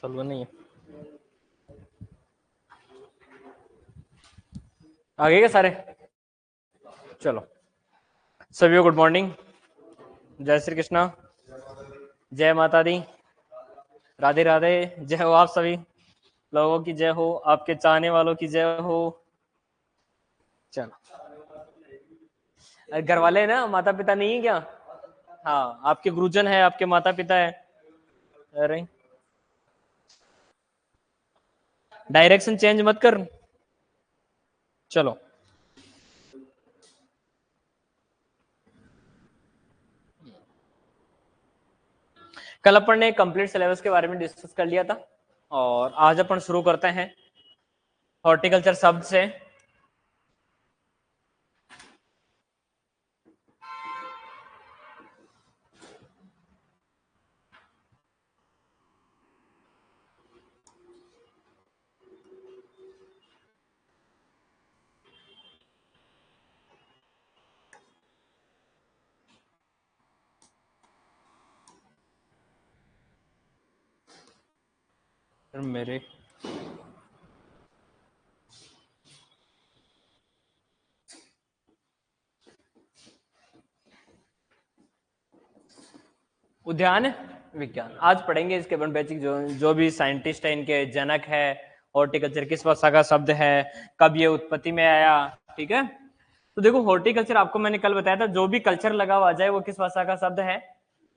Solver नहीं है। आगे क्या सारे? चलो सभी गुड मॉर्निंग, जय श्री कृष्णा, जय माता दी, राधे राधे। जय हो आप सभी लोगों की, जय हो आपके चाहने वालों की, जय हो। चलो, घर वाले ना, माता पिता नहीं है क्या? हाँ, आपके गुरुजन है, आपके माता पिता है। अरे डायरेक्शन चेंज मत कर। चलो कल अपन ने कंप्लीट सिलेबस के बारे में डिस्कस कर लिया था और आज अपन शुरू करते हैं हॉर्टिकल्चर शब्द से। मेरे उद्यान विज्ञान आज पढ़ेंगे। इसके अपन बेसिक जो भी साइंटिस्ट है, इनके जनक है, हॉर्टिकल्चर किस भाषा का शब्द है, कब ये उत्पत्ति में आया। ठीक है, तो देखो हॉर्टिकल्चर आपको मैंने कल बताया था, जो भी कल्चर लगा हुआ आ जाए वो किस भाषा का शब्द है?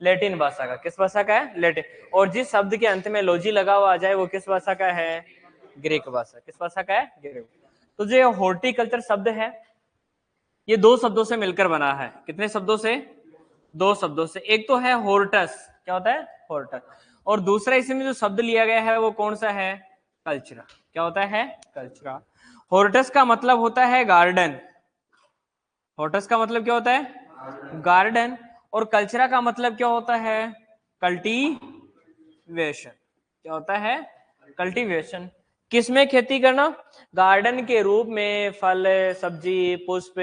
लैटिन भाषा का। किस भाषा का है? लैटिन। और जिस शब्द के अंत में लॉजी लगा हुआ आ जाए वो किस भाषा का है? ग्रीक भाषा। किस भाषा का है? ग्रीक। तो जो हॉर्टिकल्चर शब्द है ये दो शब्दों से मिलकर बना है। कितने शब्दों से? दो शब्दों से। एक तो है होर्टस। क्या होता है? होर्टस। और दूसरा इसमें जो शब्द लिया गया है वो कौन सा है? कल्चरा। क्या होता है? कल्चरा। होर्टस का मतलब होता है गार्डन। होर्टस का मतलब क्या होता है? गार्डन। और कल्चरा का मतलब क्या होता है? कल्टीवेशन। क्या होता है? कल्टीवेशन। किसमें खेती करना? गार्डन के रूप में फल, सब्जी, पुष्प,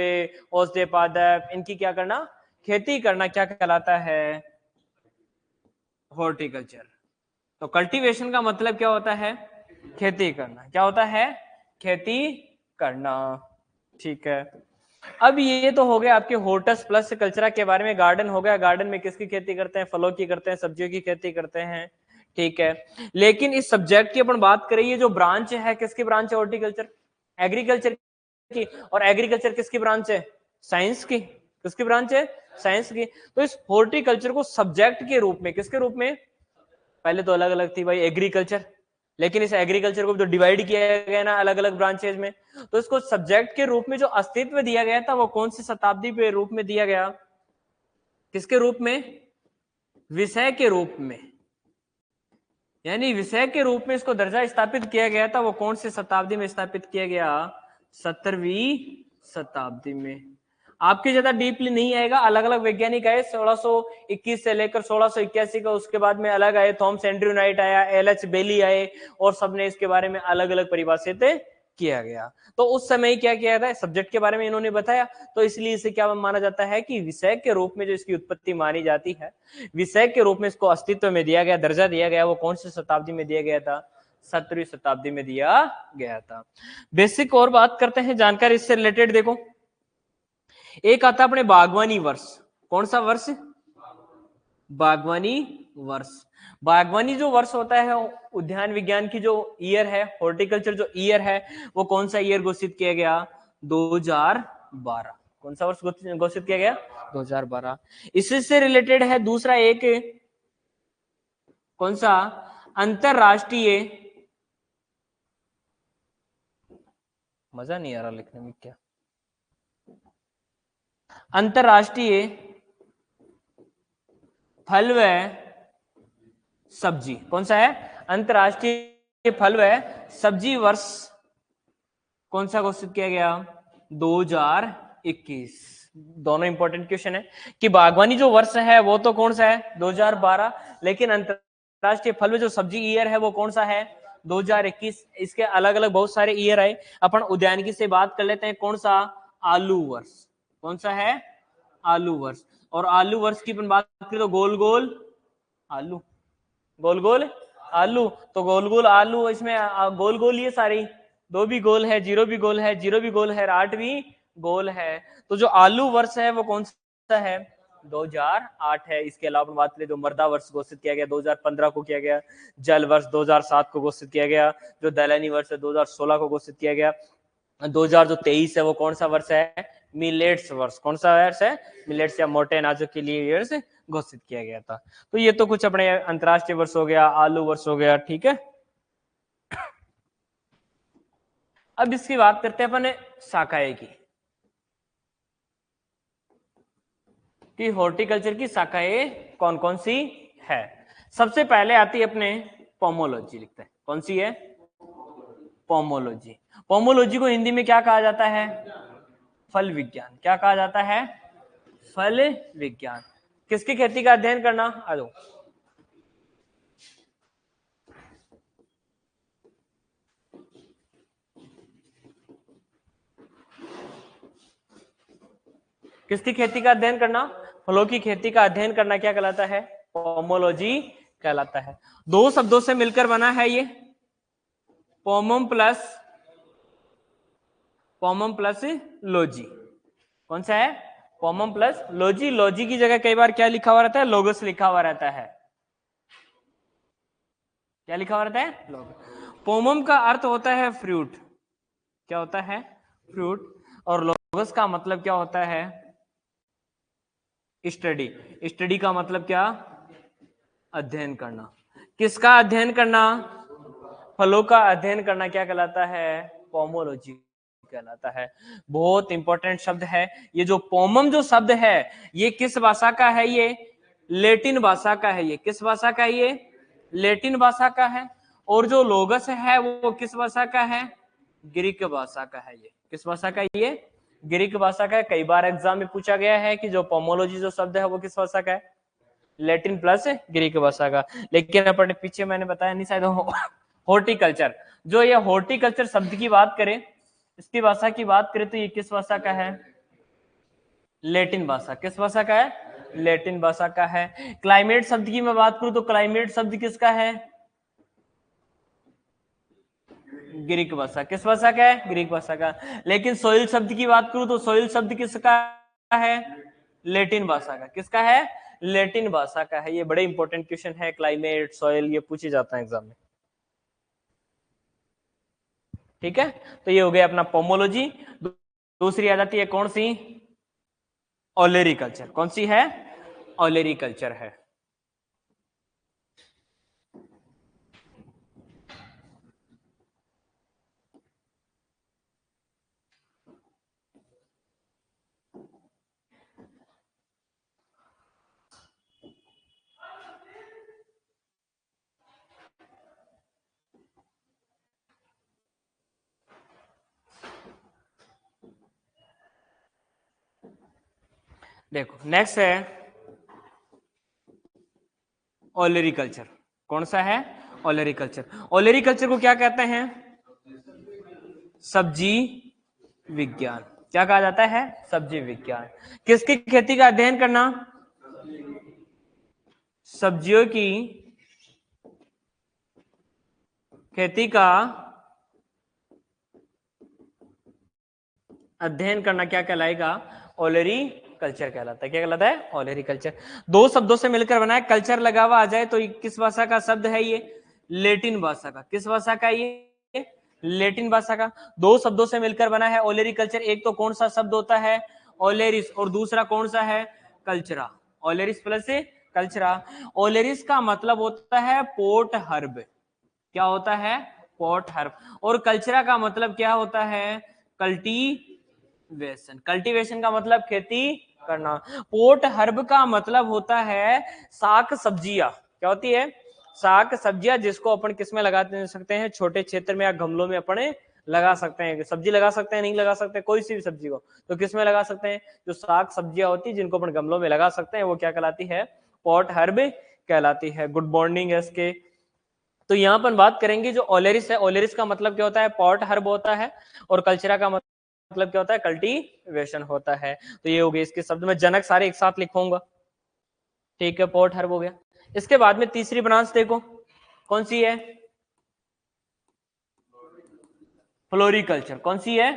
औषधीय पादप, इनकी क्या करना? खेती करना। क्या कहलाता है? हॉर्टिकल्चर। तो कल्टीवेशन का मतलब क्या होता है? खेती करना। क्या होता है? खेती करना। ठीक है, अब ये तो हो गया आपके होर्टस प्लस कल्चरा के बारे में। गार्डन हो गया, गार्डन में किसकी खेती करते हैं? फलों की करते हैं, सब्जियों की खेती करते हैं। ठीक है, लेकिन इस सब्जेक्ट की अपन बात करें, ये जो ब्रांच है किसकी ब्रांच है? हॉर्टिकल्चर, एग्रीकल्चर की। और एग्रीकल्चर किसकी ब्रांच है? साइंस की। किसकी ब्रांच है? साइंस की। तो इस हॉर्टिकल्चर को सब्जेक्ट के रूप में, किसके रूप में? पहले तो अलग अलग थी भाई एग्रीकल्चर, लेकिन इस एग्रीकल्चर को जो डिवाइड किया गया ना अलग अलग ब्रांचेज में, तो इसको सब्जेक्ट के रूप में जो अस्तित्व दिया गया था वो कौन सी शताब्दी पे रूप में दिया गया? किसके रूप में? विषय के रूप में। यानी विषय के रूप में इसको दर्जा स्थापित किया गया था, वो कौन सी शताब्दी में स्थापित किया गया? 17वीं शताब्दी में। आपके ज्यादा डीपली नहीं आएगा, अलग अलग वैज्ञानिक आए 1621 से लेकर 1681 का, उसके बाद में अलग आए, थॉमस एंड्रयू नाइट आया, एलएच बेली आए, और सबने इसके बारे में अलग अलग परिभाषित किया गया। तो उस समय क्या किया था? सब्जेक्ट के बारे में इन्होंने बताया, तो इसलिए इसे क्या माना जाता है कि विषय के रूप में जो इसकी उत्पत्ति मानी जाती है, विषय के रूप में इसको अस्तित्व में दिया गया, दर्जा दिया गया, वो कौन सी शताब्दी में दिया गया था? 17वीं शताब्दी में दिया गया था। बेसिक और बात करते हैं, जानकारी इससे रिलेटेड देखो। एक आता अपने बागवानी वर्ष। कौन सा वर्ष? बागवानी वर्ष। बागवानी जो वर्ष होता है, उद्यान विज्ञान की जो ईयर है, हॉर्टिकल्चर जो ईयर है, वो कौन सा ईयर घोषित किया गया? 2012। कौन सा वर्ष घोषित किया गया? 2012। इसी से रिलेटेड है दूसरा एक, कौन सा? अंतरराष्ट्रीय, मजा नहीं आ रहा लिखने में क्या, अंतरराष्ट्रीय फल व सब्जी। कौन सा है? अंतरराष्ट्रीय फल व सब्जी वर्ष कौन सा घोषित किया गया? 2021। दोनों इंपॉर्टेंट क्वेश्चन है कि बागवानी जो वर्ष है वो तो कौन सा है? 2012, लेकिन अंतरराष्ट्रीय फल में जो सब्जी ईयर है वो कौन सा है? 2021। इसके अलग अलग बहुत सारे ईयर आए। अपन उद्यानिकी से बात कर लेते हैं, कौन सा? आलू वर्ष। कौन सा है? आलू वर्ष। और आलू वर्ष की अपन बात करें तो गोल गोल आलू, गोल गोल आलू, तो गोल गोल आलू, इसमें गोल गोल ये सारी, 2 भी गोल है, 0 भी गोल है, 0 भी गोल है, 8 भी गोल है। तो जो आलू वर्ष है वो कौन सा है? 2008 है। इसके अलावा बात करें जो मर्दा वर्ष घोषित किया गया 2015 को किया गया, जल वर्ष 2007 को घोषित किया गया, जो दलहनी वर्ष है 2016 को घोषित किया गया। 2023 है वो कौन सा वर्ष है? मिलेट्स वर्ष। कौन सा वर्ष है? मिलेट्स या मोटे अनाजों के लिए वर्ष घोषित किया गया था। तो ये तो कुछ अपने अंतरराष्ट्रीय वर्ष हो गया, आलू वर्ष हो गया, ठीक है। अब इसकी बात करते हैं अपन शाखाएं की, कि हॉर्टिकल्चर की शाखाएं कौन कौन सी है। सबसे पहले आती है अपने पोमोलॉजी, लिखते हैं कौन सी है? पोमोलॉजी। पोमोलॉजी को हिंदी में क्या कहा जाता है? फल विज्ञान। क्या कहा जाता है? फल विज्ञान। किसकी खेती का अध्ययन करना? आ जाओ। किसकी खेती का अध्ययन करना? फलों की खेती का अध्ययन करना क्या कहलाता है? पोमोलॉजी कहलाता है। 2 शब्दों से मिलकर बना है ये, पोमम प्लस लॉजी। कौन सा है? पोमम प्लस लॉजी। लॉजी की जगह कई बार क्या लिखा हुआ रहता है? लोगस लिखा हुआ रहता है। क्या लिखा हुआ रहता है? लोगस। पोमम का अर्थ होता है फ्रूट। क्या होता है? फ्रूट। और लोगस का मतलब क्या होता है? स्टडी। स्टडी का मतलब क्या? अध्ययन करना। किसका अध्ययन करना? फलों का अध्ययन करना क्या कहलाता है? पोमोलॉजी कहलाता है। बहुत इंपॉर्टेंट शब्द है ये। जो पोमम जो शब्द है ये किस भाषा का है? ये लैटिन भाषा का है। ये किस भाषा का है? ये लैटिन भाषा का है। और जो लोगस है वो किस भाषा का है? ग्रीक भाषा का है। ये किस भाषा का है? ये ग्रीक भाषा का है। कई बार एग्जाम में पूछा गया है कि जो पोमोलॉजी जो शब्द है वो किस भाषा का है? लैटिन प्लस ग्रीक भाषा का। लेकिन अपने पीछे मैंने बताया नहीं शायद, हॉर्टिकल्चर। जो ये हॉर्टिकल्चर शब्द की बात करें, इसकी भाषा की बात करें तो ये किस भाषा का है? लैटिन भाषा। किस भाषा का है? लैटिन भाषा का है। क्लाइमेट शब्द की मैं बात करूं तो क्लाइमेट शब्द किसका है? ग्रीक भाषा। किस भाषा का है? ग्रीक भाषा का। लेकिन सोइल शब्द की बात करूं तो सोइल शब्द किसका है? लैटिन भाषा का। किसका है? लैटिन भाषा का है। ये बड़े इंपॉर्टेंट क्वेश्चन है, क्लाइमेट सॉइल ये पूछे जाता है एग्जाम में, ठीक है। तो ये हो गया अपना पोमोलॉजी। दूसरी आ जाती है कौन सी? ओलेरिकल्चर। कौन सी है? ओलेरिकल्चर है। देखो नेक्स्ट है ओलेरिकल्चर। कौन सा है? ओलेरिकल्चर। ओलेरिकल्चर को क्या कहते हैं? सब्जी विज्ञान। क्या कहा जाता है? सब्जी विज्ञान। किसकी खेती का अध्ययन करना? सब्जियों की खेती का अध्ययन करना क्या कहलाएगा? ओलेरी कल्चर कहलाता है। क्या कहलाता है? ओलेरी कल्चर। 2 शब्दों से मिलकर बना है, कल्चर लगा हुआ आ जाए तो ये किस भाषा का शब्द है? ये लैटिन भाषा का। किस भाषा का? ये लैटिन भाषा का। 2 शब्दों से मिलकर बना है ओलेरी कल्चर। एक तो कौन सा शब्द होता है? ओलेरिस। और दूसरा कौन सा है? कल्चरा। ओलेरिस प्लस कल्चरा। ओलेरिस का मतलब होता है पोर्ट हर्ब। क्या होता है? Port herb. और कल्चरा का मतलब क्या होता है? कल्टीवेशन। कल्टीवेशन का मतलब खेती करना। पोर्ट हर्ब का मतलब होता है साग सब्जियां। क्या होती है? साग सब्जियां, जिसको अपन किस में लगा सकते हैं? छोटे क्षेत्र में या गमलों में अपने लगा सकते हैं। सब्जी लगा सकते हैं, नहीं लगा सकते कोई सी भी सब्जी को, तो किस में लगा सकते हैं? जो साग सब्जियां होती है जिनको अपन गमलों में लगा सकते हैं वो क्या कहलाती है? पोर्ट हर्ब कहलाती है। Good morning SK. तो यहाँ पर बात करेंगे जो ओलेरिस है, ओलेरिस का मतलब क्या होता है? पॉट हर्ब होता है। और कल्चरा का मतलब क्या होता है? कल्टीवेशन होता है। तो ये हो गया इसके शब्द में, जनक सारे एक साथ लिखूंगा, ठीक है। पॉट हर्ब हो गया। इसके बाद में तीसरी ब्रांच देखो, कौन सी है? फ्लोरिकल्चर। कौन सी है?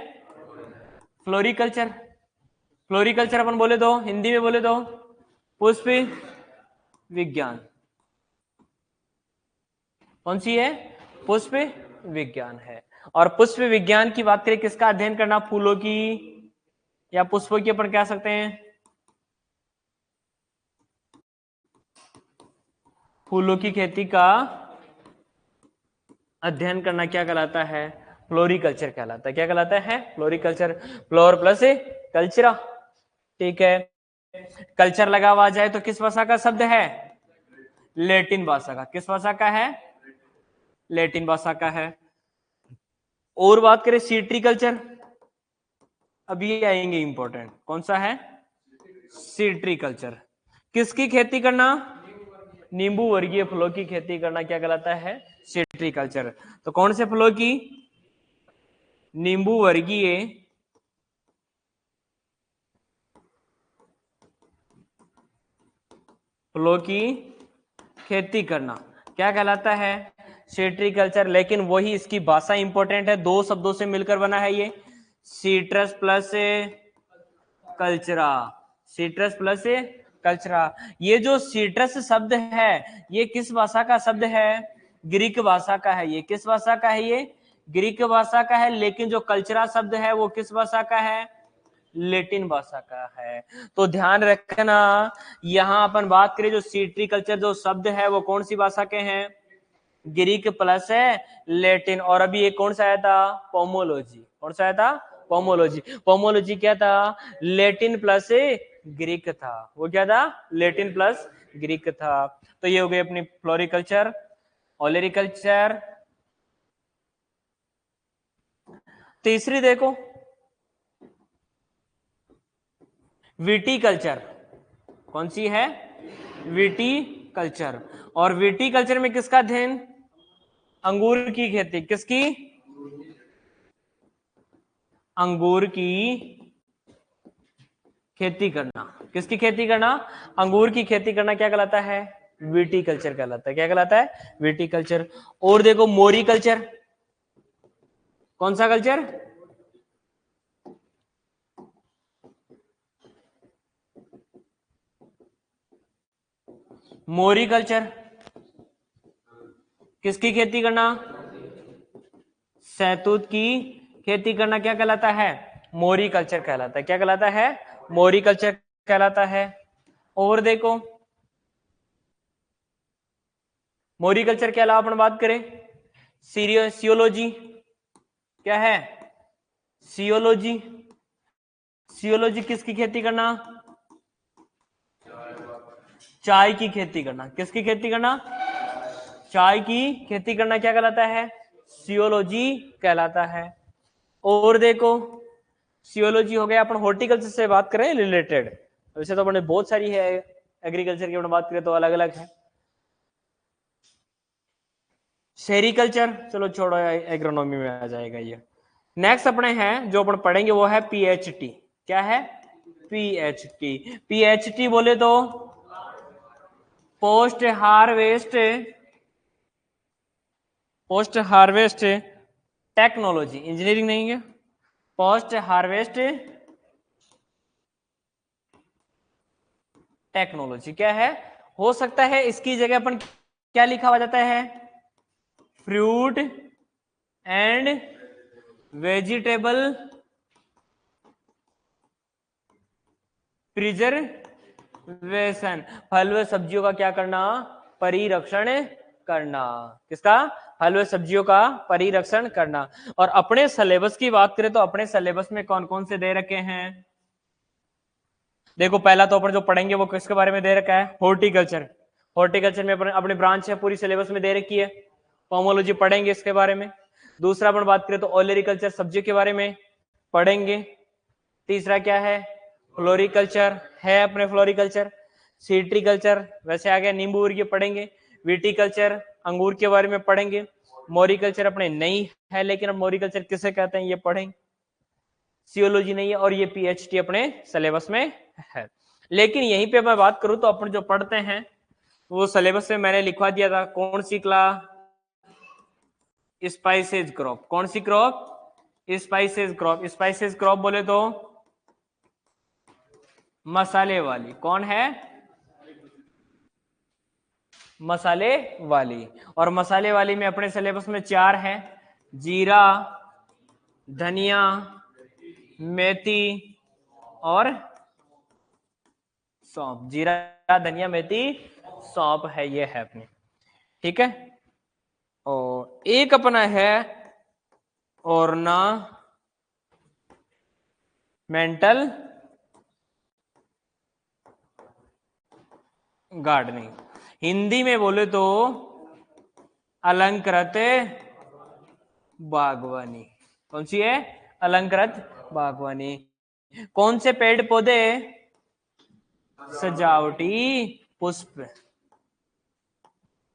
फ्लोरिकल्चर। फ्लोरिकल्चर अपन बोले तो हिंदी में बोले तो पुष्प विज्ञान। कौन सी है? पुष्प विज्ञान है। और पुष्प विज्ञान की बात करें, किसका अध्ययन करना? फूलों की या पुष्पों की अपन कह सकते हैं, फूलों की खेती का अध्ययन करना क्या कहलाता है? फ्लोरिकल्चर कहलाता है। क्या कहलाता है? फ्लोरिकल्चर। फ्लोर प्लस कल्चरा। ठीक है। कल्चर लगा हुआ जाए तो किस भाषा का शब्द है? लैटिन भाषा का। किस भाषा का है? लैटिन भाषा का है। और बात करें सीट्रिकल्चर, अभी आएंगे इंपॉर्टेंट। कौन सा है? सीट्रिकल्चर। किसकी खेती करना? नींबू वर्गीय फलों की खेती करना क्या कहलाता है? सीट्रिकल्चर। तो कौन से फलों की? नींबू वर्गीय फलों की खेती करना क्या कहलाता है? सीट्रिकल्चर। लेकिन वही इसकी भाषा इंपॉर्टेंट है, दो शब्दों से मिलकर बना है ये, सीट्रस प्लस कल्चरा। सीट्रस प्लस कल्चरा। ये जो सीट्रस शब्द है ये किस भाषा का शब्द है? ग्रीक भाषा का है। ये किस भाषा का है? ये ग्रीक भाषा का है। लेकिन जो कल्चरा शब्द है वो किस भाषा का है? लेटिन भाषा का है। तो ध्यान रखना, यहां अपन बात करें जो सीट्रिकल्चर जो शब्द है वो कौन सी भाषा के हैं? ग्रीक प्लस है लेटिन। और अभी एक कौन सा आया था? पोमोलॉजी। कौन सा आया था? पोमोलॉजी। पोमोलॉजी क्या था? लेटिन प्लस ग्रीक था। वो क्या था? लेटिन प्लस ग्रीक था। तो ये हो गई अपनी फ्लोरिकल्चर, ओलेरिकल्चर। तीसरी देखो, विटीकल्चर। कौन सी है? विटीकल्चर। और विटीकल्चर में किसका अध्ययन? अंगूर की खेती। किसकी? अंगूर की खेती करना। किसकी खेती करना? अंगूर की खेती करना क्या कहलाता है? विटीकल्चर कहलाता है। क्या कहलाता है? विटीकल्चर। और देखो मोरिकल्चर। कौन सा कल्चर? मोरिकल्चर। किसकी खेती करना? शहतूत की खेती करना क्या कहलाता है? मोरिकल्चर कहलाता है। क्या कहलाता है? मोरिकल्चर कहलाता है। और देखो मोरिकल्चर के अलावा अपन बात करें सियोलॉजी। क्या है? सियोलॉजी। सियोलॉजी किसकी खेती करना? चाय की खेती करना। किसकी खेती करना? चाय की खेती करना क्या कहलाता है? सियोलॉजी कहलाता है। और देखो सियोलॉजी हो गया। अपन हॉर्टिकल्चर से बात करें रिलेटेड, वैसे तो अपने बहुत सारी है, एग्रीकल्चर की अपन बात करें तो अलग अलग है। सेरिकल्चर चलो छोड़ो, एग्रोनॉमी में आ जाएगा ये। नेक्स्ट अपने हैं जो अपन पढ़ेंगे वो है पीएचटी। क्या है? पीएचटी। पीएचटी बोले तो पोस्ट हार्वेस्ट टेक्नोलॉजी। इंजीनियरिंग नहीं है, पोस्ट हार्वेस्ट टेक्नोलॉजी। क्या है? हो सकता है इसकी जगह अपन क्या लिखा हुआ जाता है? Fruit and vegetable preservation. फल व सब्जियों का क्या करना? परिरक्षण करना। किसका? फल व सब्जियों का परिरक्षण करना। और अपने सिलेबस की बात करें तो अपने सिलेबस में कौन कौन से दे रखे हैं? देखो पहला तो अपन जो पढ़ेंगे वो किसके बारे में दे रखा है? हॉर्टिकल्चर। हॉर्टिकल्चर में अपनी ब्रांच है, पूरी सिलेबस में दे रखी है। पोमोलॉजी पढ़ेंगे इसके बारे में। दूसरा अपन बात करें तो ओलेरिकल्चर सब्जी के बारे में पढ़ेंगे। तीसरा क्या है? फ्लोरिकल्चर है अपने फ्लोरिकल्चर। सीट्रिकल्चर वैसे आ गया, नींबू वर्गीय पढ़ेंगे। विटीकल्चर अंगूर के बारे में पढ़ेंगे। मोरिकल्चर अपने नहीं है, लेकिन अब मोरिकल्चर किसे कहते हैं ये पढ़ेंगे। सियोलॉजी नहीं है। और ये पीएचडी अपने सिलेबस में है। लेकिन यहीं पे मैं बात करूं तो अपन जो पढ़ते हैं वो सिलेबस में मैंने लिखवा दिया था। कौन सी क्लास? Spices crop. कौन सी crop? Spices crop. Spices crop बोले तो मसाले वाली। कौन है? मसाले वाली। और मसाले वाली में अपने सिलेबस में 4 है, जीरा, धनिया, मेथी और सौंफ। जीरा, धनिया, मेथी, सौंफ है, ये है अपनी। ठीक है। और एक अपना है ऑर्नामेंटल गार्डनिंग। हिंदी में बोले तो अलंकृत बागवानी। कौन सी है? अलंकृत बागवानी। कौन से पेड़ पौधे? सजावटी पुष्प।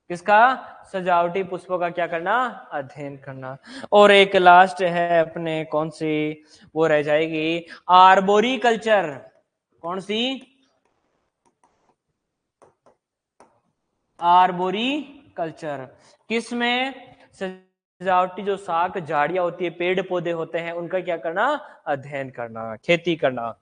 किसका? सजावटी पुष्पों का क्या करना? अध्ययन करना। और एक लास्ट है अपने, कौन सी वो रह जाएगी? आर्बोरी कल्चर। कौन सी? आर्बोरी कल्चर। किसमें? सजावटी जो शाक झाड़ियां होती है, पेड़ पौधे होते हैं, उनका क्या करना? अध्ययन करना, खेती करना।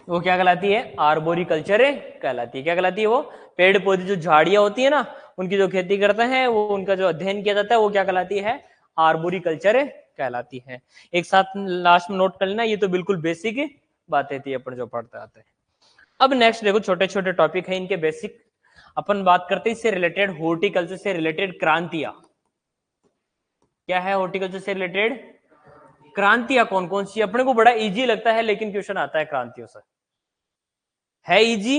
वो क्या कहलाती है? आर्बोरी कल्चर कहलाती है। क्या कहलाती है वो? पेड़ पौधे जो झाड़ियां होती है ना, उनकी जो खेती करते हैं, वो उनका जो अध्ययन किया जाता है, वो क्या कहलाती है? आर्बोरी कल्चर कहलाती है। एक साथ लास्ट में नोट कर लेना, ये तो बिल्कुल बेसिक बातें थी अपन जो पढ़ते आते हैं। अब नेक्स्ट देखो, छोटे छोटे टॉपिक है इनके बेसिक। अपन बात करते हैं इससे रिलेटेड, हॉर्टिकल्चर से रिलेटेड क्रांतियां। क्या है हॉर्टिकल्चर से रिलेटेड? क्रांतियां कौन कौन सी? अपने को बड़ा इजी लगता है, लेकिन क्वेश्चन आता है क्रांतियों से। है इजी,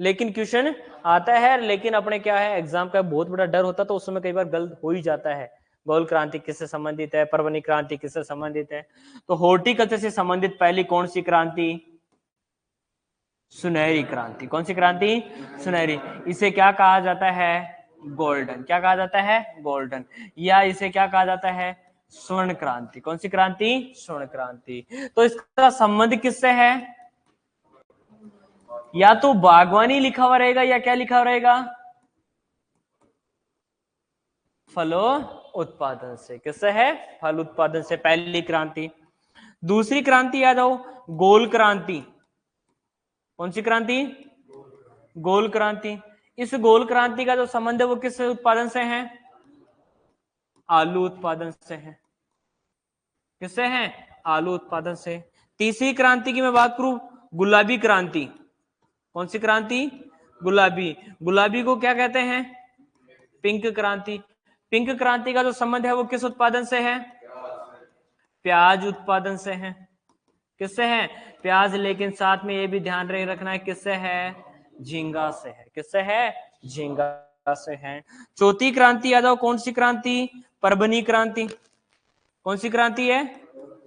लेकिन क्वेश्चन आता है। लेकिन अपने क्या है, एग्जाम का बहुत बड़ा डर होता है, तो उस समय कई बार गलत हो ही जाता है। गोल क्रांति किससे संबंधित है? पर्वनी क्रांति किससे संबंधित है? तो हॉर्टिकल्चर से संबंधित पहली कौन सी क्रांति? सुनहरी क्रांति। कौन सी क्रांति? सुनहरी। इसे क्या कहा जाता है? गोल्डन। क्या कहा जाता है? गोल्डन। या इसे क्या कहा जाता है? स्वर्ण क्रांति। कौन सी क्रांति? स्वर्ण क्रांति। तो इसका संबंध किससे है? या तो बागवानी लिखा हुआ रहेगा, या क्या लिखा हुआ रहेगा? फलों उत्पादन से। किससे है? फल उत्पादन से, पहली क्रांति। दूसरी क्रांति याद आओ, गोल क्रांति। कौन सी क्रांति? गोल क्रांति। इस गोल क्रांति का जो संबंध है वो किस उत्पादन से है? आलू उत्पादन से है। किससे है? आलू उत्पादन से। तीसरी क्रांति की मैं बात करूं, गुलाबी क्रांति। कौन सी क्रांति? गुलाबी। गुलाबी को क्या कहते हैं? पिंक क्रांति। पिंक क्रांति का जो संबंध है वो किस उत्पादन से है? प्याज उत्पादन से है। किससे है? प्याज। लेकिन साथ में ये भी ध्यान रखना है, किससे है? झींगा से है। किससे है? झींगा से है। चौथी क्रांति याद आओ, कौन सी क्रांति? परभनी क्रांति। कौन सी क्रांति है?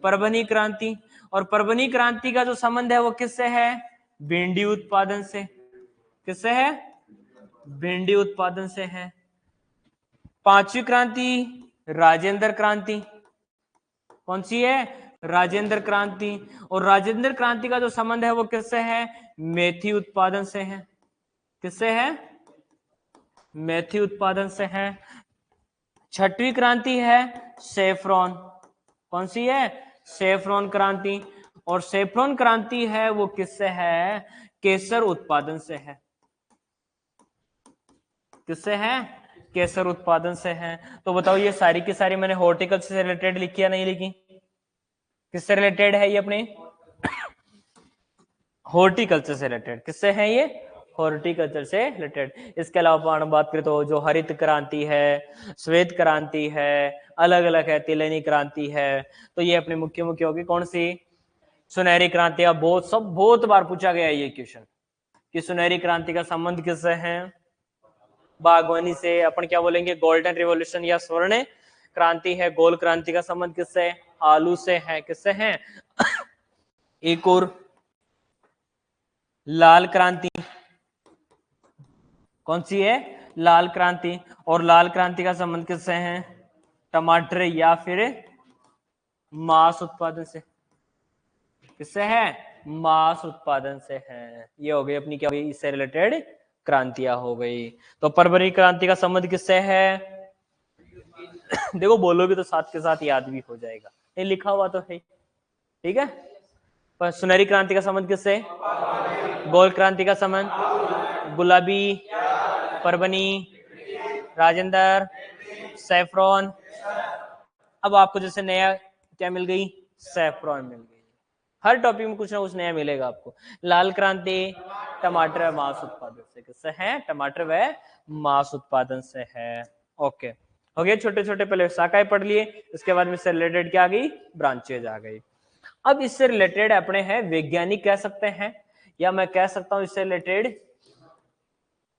परभनी क्रांति। और परभनी क्रांति का जो संबंध है वो किससे है? भिंडी उत्पादन से। किससे है? भिंडी उत्पादन से है। पांचवी क्रांति राजेंद्र क्रांति। कौन सी है? राजेंद्र क्रांति। और राजेंद्र क्रांति का जो संबंध है वो किससे है? मेथी उत्पादन से है। किससे है? मेथी उत्पादन से है। छठवीं क्रांति है सेफ्रॉन। कौन सी है? सेफ्रॉन क्रांति। और सेफ्रॉन क्रांति है वो किससे है? केसर उत्पादन से है। किससे है? केसर उत्पादन से है। तो बताओ ये सारी की सारी मैंने हॉर्टिकल्चर से रिलेटेड लिखी या नहीं लिखी? किससे रिलेटेड है ये? अपने हॉर्टिकल्चर से रिलेटेड। किससे है ये? हॉर्टिकल्चर से रिलेटेड। इसके अलावा अपन बात करें तो जो हरित क्रांति है, श्वेत क्रांति है, अलग अलग है, तिलैनी क्रांति है। तो ये अपनी मुख्य मुख्य होगी। कौन सी? सुनहरी क्रांति का बहुत बार पूछा गया है ये क्वेश्चन, कि सुनहरी क्रांति का संबंध किससे है? बागवानी से। अपन क्या बोलेंगे? गोल्डन रिवॉल्यूशन या स्वर्ण क्रांति है। गोल क्रांति का संबंध किससे है? आलू से है। किससे है? एक और लाल क्रांति। कौन सी है? लाल क्रांति। और लाल क्रांति का संबंध किससे है? टमाटर या फिर मांस उत्पादन से। किससे है? मांस उत्पादन से है। ये हो गई अपनी क्या हो गई, इससे रिलेटेड क्रांतियां हो गई। तो परवरी क्रांति का संबंध किससे है? देखो बोलोगे तो साथ के साथ याद भी हो जाएगा, ये लिखा हुआ तो है, ठीक है। पर सुनहरी क्रांति का संबंध किससे? गोल क्रांति का संबंध गुलाबी, परवनी, राजेंद्र, सैफरॉन। अब आपको जैसे नया क्या मिल गई? सैफरॉन मिल गई। हर टॉपिक में कुछ ना कुछ नया मिलेगा आपको। लाल क्रांति टमाटर व मांस उत्पादन से, किससे है? टमाटर व मांस उत्पादन से है। ओके, हो गया छोटे छोटे, पहले शाखाएं पढ़ लिए, इसके बाद में इससे रिलेटेड क्या आ गई? ब्रांचेज आ गई। अब इससे रिलेटेड अपने हैं वैज्ञानिक कह सकते हैं, या मैं कह सकता हूं इससे रिलेटेड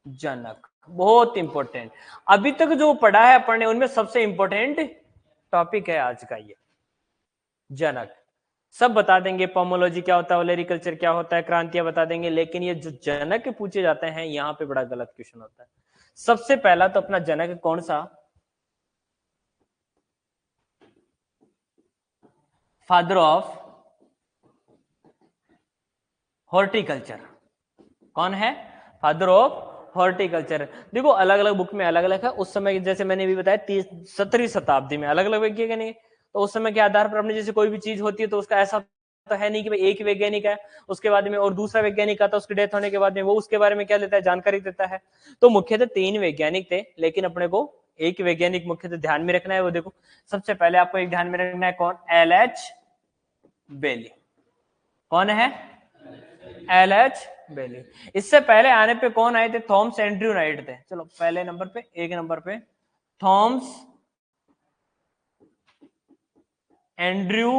जनक। बहुत इंपॉर्टेंट, अभी तक जो पढ़ा है अपन ने उनमें सबसे इंपॉर्टेंट टॉपिक है आज का ये जनक। सब बता देंगे, पोमोलॉजी क्या होता है, ओलेरिकल्चर क्या होता है, क्रांतियां बता देंगे, लेकिन ये जो जनक पूछे जाते हैं यहां पे बड़ा गलत क्वेश्चन होता है। सबसे पहला तो अपना जनक कौन सा? Father of horticulture. कौन है? Father of horticulture. देखो अलग अलग बुक में अलग अलग है। उस समय जैसे मैंने भी बताया 17वीं शताब्दी में अलग अलग वैज्ञानिक, तो उस समय के आधार पर अपने जैसे कोई भी चीज होती है तो उसका ऐसा तो है नहीं कि भाई एक ही वैज्ञानिक है, उसके बाद में और दूसरा वैज्ञानिक आता, उसकी डेथ होने के बाद में वो उसके बारे में क्या लेता है? जानकारी देता है। तो मुख्यतः 3 वैज्ञानिक थे, लेकिन अपने को एक वैज्ञानिक मुख्यतः ध्यान में रखना है। वो देखो सबसे पहले आपको एक ध्यान में रखना है, कौन? LH बेली। कौन है? LH बेली। इससे पहले आने पे कौन आए थे? थॉमस एंड्रयू नाइट थे। चलो पहले नंबर पे, एक नंबर पे थॉमस एंड्रयू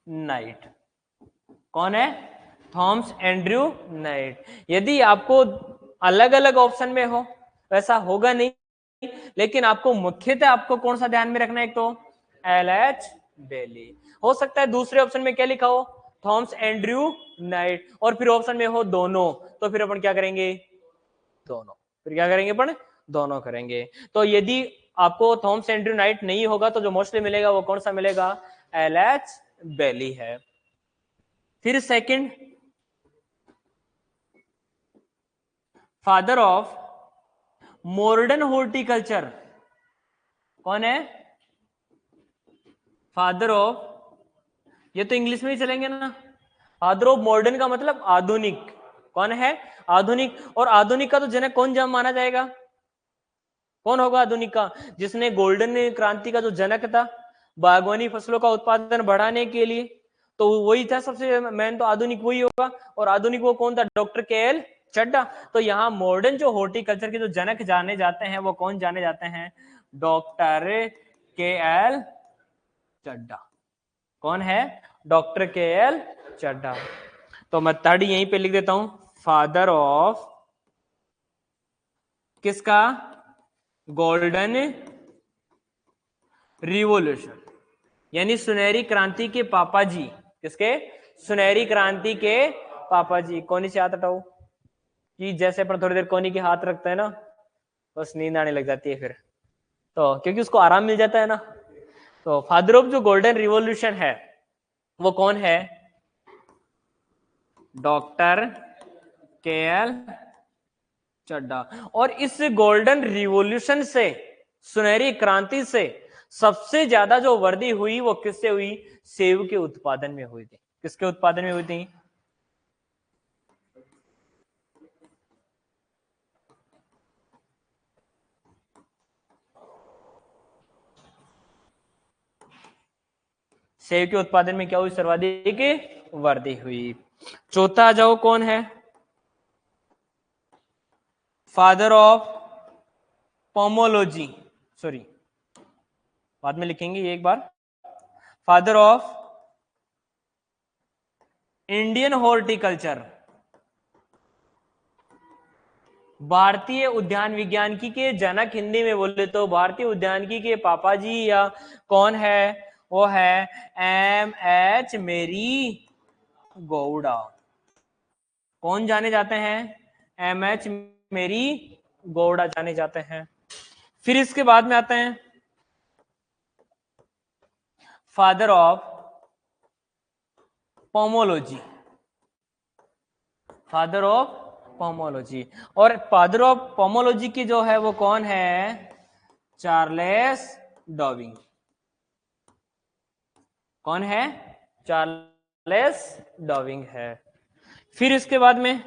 नाइट। कौन है? Thomas Andrew night. यदि आपको अलग अलग ऑप्शन में हो वैसा होगा नहीं, लेकिन आपको मुख्यतः आपको कौन सा ध्यान में रखना है? एक तो LH बेली। हो सकता है दूसरे ऑप्शन में क्या लिखा हो? थॉमस एंड्रयू नाइट, और फिर ऑप्शन में हो दोनों, तो फिर अपन क्या करेंगे? दोनों। फिर क्या करेंगे अपन? दोनों करेंगे। तो यदि आपको थॉमस एंड्रयू नाइट नहीं होगा तो जो मोस्टली मिलेगा वो कौन सा मिलेगा? LH बेली है। फिर second, father of modern horticulture. कौन है? फादर ऑफ, ये तो इंग्लिश में ही चलेंगे ना। फादर ऑफ मॉडर्न का मतलब आधुनिक। कौन है? आधुनिक। और आधुनिक का तो जनक कौन जब माना जाएगा? कौन होगा आधुनिक का? जिसने गोल्डन क्रांति का जो जनक था, बागवानी फसलों का उत्पादन बढ़ाने के लिए, तो वही था सबसे मेन, तो आधुनिक वही होगा। और आधुनिक वो कौन था? डॉक्टर KL चड्डा। तो यहाँ मॉडर्न जो हॉर्टिकल्चर के जो जनक जाने जाते हैं वो कौन जाने जाते हैं? डॉक्टर KL चड्डा। कौन है? डॉक्टर KL चड्डा। तो मैं थर्ड यहीं पे लिख देता हूं, फादर ऑफ किसका? गोल्डन रिवॉल्यूशन, यानी सुनहरी क्रांति के पापा जी। किसके? सुनहरी क्रांति के पापा जी। कोनी से हाथ हटाओ, कि जैसे अपन थोड़ी देर कोनी के हाथ रखते हैं ना, बस नींद आने लग जाती है फिर, तो क्योंकि उसको आराम मिल जाता है ना। तो फादर ऑफ जो गोल्डन रिवॉल्यूशन है वो कौन है? डॉक्टर KL चड्डा। और इस गोल्डन रिवॉल्यूशन से, सुनहरी क्रांति से सबसे ज्यादा जो वृद्धि हुई वो किससे हुई? सेब के उत्पादन में हुई थी। किसके उत्पादन में हुई थी? सेब के उत्पादन में क्या हुई? सर्वाधिक वृद्धि हुई। चौथा आ जाओ, कौन है? फादर ऑफ पोमोलॉजी, सॉरी बाद में लिखेंगे ये एक बार। फादर ऑफ इंडियन हॉर्टिकल्चर, भारतीय उद्यान विज्ञानिकी के जनक। हिंदी में बोले तो भारतीय उद्यानिकी के पापा जी, या कौन है? वो है MH मेरी गौड़ा। कौन जाने जाते हैं? MH मेरी गौड़ा जाने जाते हैं। फिर इसके बाद में आते हैं father of pomology, father of pomology. और फादर ऑफ पोमोलॉजी की जो है वो कौन है? Charles Darwin. कौन है? चार्लेस डार्विन है। फिर इसके बाद में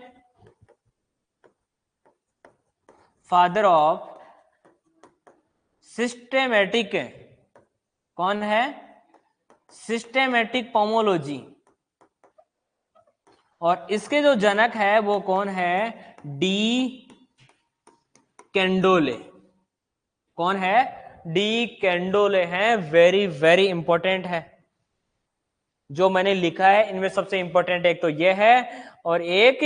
फादर ऑफ सिस्टेमेटिक कौन है? Systematic pomology. और इसके जो जनक है वो कौन है? डी कैंडोले। कौन है? डी कैंडोले हैं। वेरी वेरी इंपॉर्टेंट है जो मैंने लिखा है। इनमें सबसे इंपॉर्टेंट एक तो ये है और एक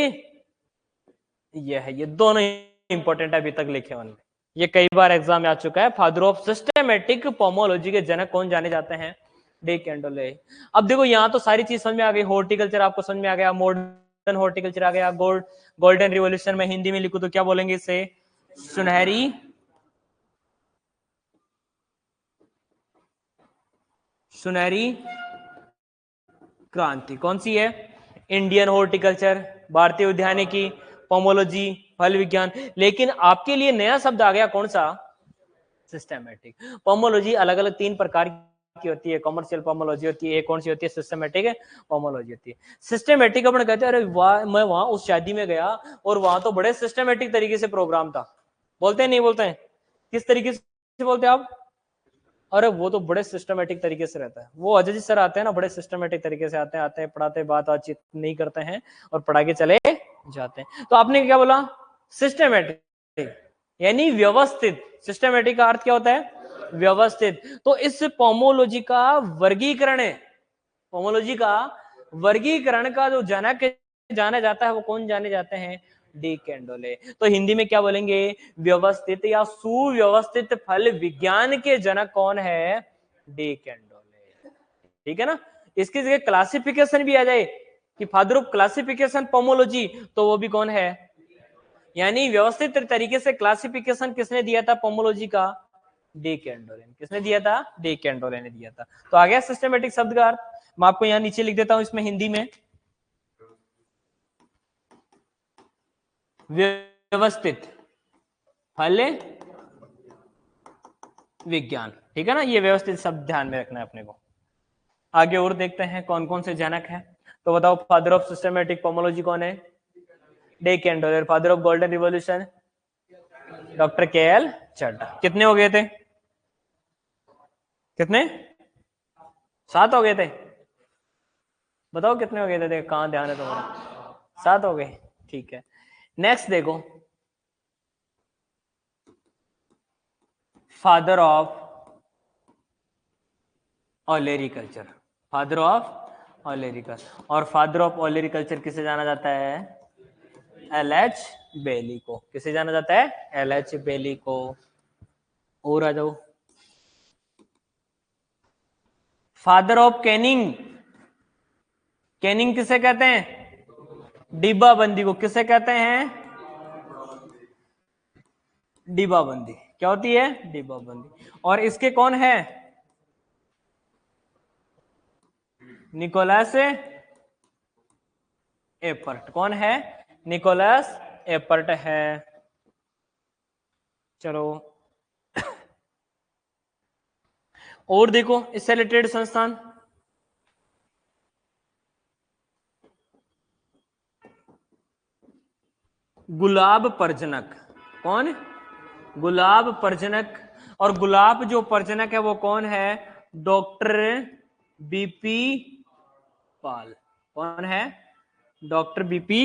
ये है। ये दोनों इंपॉर्टेंट है अभी तक लिखे हुए। ये कई बार एग्जाम में आ चुका है। फादर ऑफ सिस्टेमेटिक पोमोलॉजी के जनक कौन जाने जाते हैं? डी कैंडोले। अब देखो यहां तो सारी चीज समझ में आ गई। हॉर्टिकल्चर आपको समझ में आ गया, मॉडर्न हॉर्टिकल्चर आ गया। गोल्डन रिवॉल्यूशन में हिंदी में लिखूं तो क्या बोलेंगे इसे? सुनहरी क्रांति। कौन सी है? इंडियन हॉर्टिकल्चर, भारतीय उद्यानिकी, पोमोलॉजी, फल विज्ञान। लेकिन आपके लिए नया शब्द आ गया, कौन सा? सिस्टेमेटिक। पोमोलॉजी अलग अलग 3 प्रकार की होती है। कॉमर्शियल पोमोलॉजी होती है, एक कौन सी होती है? सिस्टेमेटिक पोमोलॉजी होती है। सिस्टेमेटिक अपन कहते हैं अरे वाह, मैं वहां उस शादी में गया और वहां तो बड़े सिस्टेमेटिक तरीके से प्रोग्राम था। बोलते हैं नहीं बोलते हैं? किस तरीके से बोलते हैं आप? अरे वो तो बड़े सिस्टमेटिक तरीके से रहता है। वो अजय जी सर आते हैं ना, बड़े सिस्टमेटिक तरीके से आते हैं पढ़ाते, बातचीत नहीं करते हैं और पढ़ा के चले जाते हैं। तो आपने क्या बोला? सिस्टमेटिक यानी व्यवस्थित। सिस्टमेटिक का अर्थ क्या होता है? व्यवस्थित। तो इस पोमोलॉजी का वर्गीकरण है, पोमोलॉजी का वर्गीकरण का जो जनक जाना जाता है वो कौन जाने जाते हैं? डी कैंडोले। तो हिंदी में क्या बोलेंगे? व्यवस्थित या सुव्यवस्थित फल विज्ञान के जनक कौन है? डी कैंडोले। ठीक है ना? इसकी जगह क्लासिफिकेशन भी आ जाए कि फादर ऑफ क्लासिफिकेशन पोमोलॉजी, तो वो भी कौन है? यानी व्यवस्थित तरीके से क्लासिफिकेशन किसने दिया था पोमोलॉजी का? डी कैंडोले। किसने दिया था? डी कैंडोले ने दिया था। तो आ गया सिस्टमेटिक शब्द का अर्थ। मैं आपको यहां नीचे लिख देता हूं इसमें हिंदी में, व्यवस्थित फल विज्ञान। ठीक है ना? ये व्यवस्थित शब्द ध्यान में रखना है अपने को। आगे और देखते हैं कौन कौन से जनक हैं। तो बताओ, फादर ऑफ सिस्टमेटिक पोमोलॉजी कौन है? De Candolle. Father of golden revolution? Doctor K L. Chadha. कितने हो गए थे? कितने? 7 हो गए थे। बताओ कितने हो गए थे? कहां ध्यान है तुम्हारा? 7 हो गए। ठीक है। नेक्स्ट देखो, father of olericulture. Father of olericulture. और फादर ऑफ ओलेरिकल्चर किसे जाना जाता है? एल.एच. बेली को। किसे जाना जाता है? एल.एच. बेली को। और आ जाओ, फादर ऑफ कैनिंग। कैनिंग किसे कहते हैं? डिब्बाबंदी को। किसे कहते हैं? डिब्बाबंदी। क्या होती है? डिब्बाबंदी। और इसके कौन है? Nicholas Appert. कौन है? निकोलस एपर्ट है। चलो और देखो इससे रिलेटेड संस्थान, गुलाब प्रजनक। कौन? गुलाब प्रजनक। और गुलाब जो प्रजनक है वो कौन है? डॉक्टर बीपी पाल। कौन है? Doctor BP.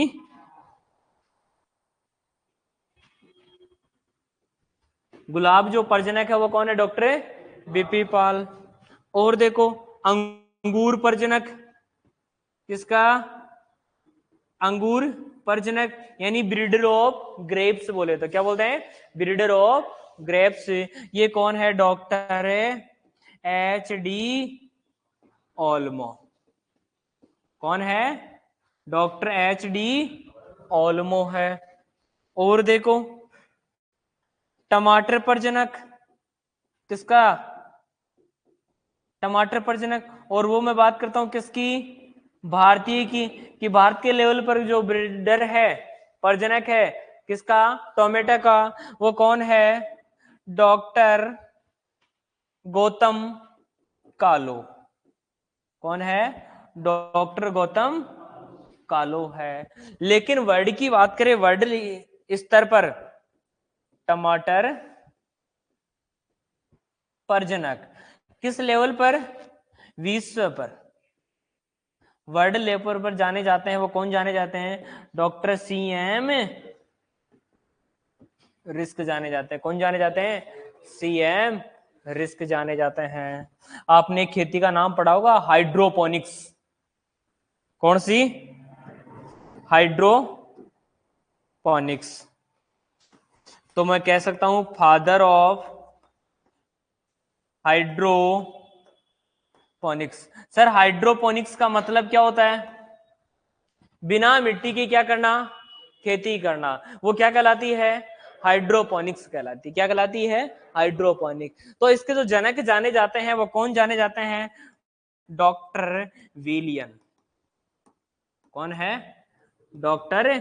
गुलाब जो प्रजनक है वो कौन है? डॉक्टर बीपी पाल। और देखो, अंगूर प्रजनक किसका? अंगूर प्रजनक यानी ब्रीडर ऑफ ग्रेप्स बोले तो क्या बोलते हैं? Breeder of grapes. ये कौन है? Doctor H D. ओल्मो। कौन है? Doctor H D. ओल्मो है। और देखो, टमाटर प्रजनक किसका? टमाटर प्रजनक। और वो मैं बात करता हूं किसकी? भारतीय की, कि भारत के लेवल पर जो ब्रीडर है, प्रजनक है किसका, टोमेटो का, वो कौन है, डॉक्टर गौतम कालो। कौन है, डॉक्टर गौतम कालो है। लेकिन वर्ल्ड की बात करें, वर्ल्ड स्तर पर टमाटर प्रजनक किस लेवल पर, विश्व पर, वर्ल्ड लेवल पर जाने जाते हैं, वो कौन जाने जाते हैं, डॉक्टर CM रिस्क जाने जाते हैं। कौन जाने जाते हैं, CM रिस्क जाने जाते हैं। आपने खेती का नाम पढ़ा होगा, हाइड्रोपोनिक्स। कौन सी, हाइड्रोपोनिक्स। तो मैं कह सकता हूं father of hydroponics. Sir hydroponics का मतलब क्या होता है, बिना मिट्टी की क्या करना, खेती करना। वो क्या कहलाती है, हाइड्रोपोनिक्स कहलाती। क्या कहलाती है, हाइड्रोपोनिक्स। तो इसके जो जनक जाने जाते हैं वो कौन जाने जाते हैं, डॉक्टर विलियन। कौन है, डॉक्टर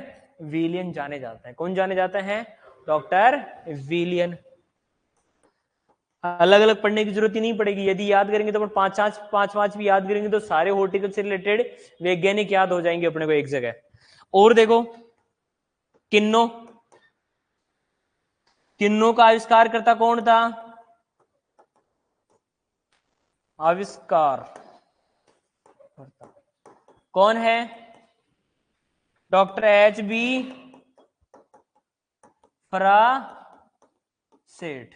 विलियन जाने जाते हैं। कौन जाने जाते हैं, डॉक्टर विलियन। अलग अलग पढ़ने की जरूरत ही नहीं पड़ेगी, यदि याद करेंगे तो पांच भी याद करेंगे तो सारे हॉर्टिकल्चर से रिलेटेड वैज्ञानिक याद हो जाएंगे अपने को एक जगह। और देखो किन्नो, किन्नो का आविष्कार करता कौन था, आविष्कार कौन है, डॉक्टर HB फ्रासेट।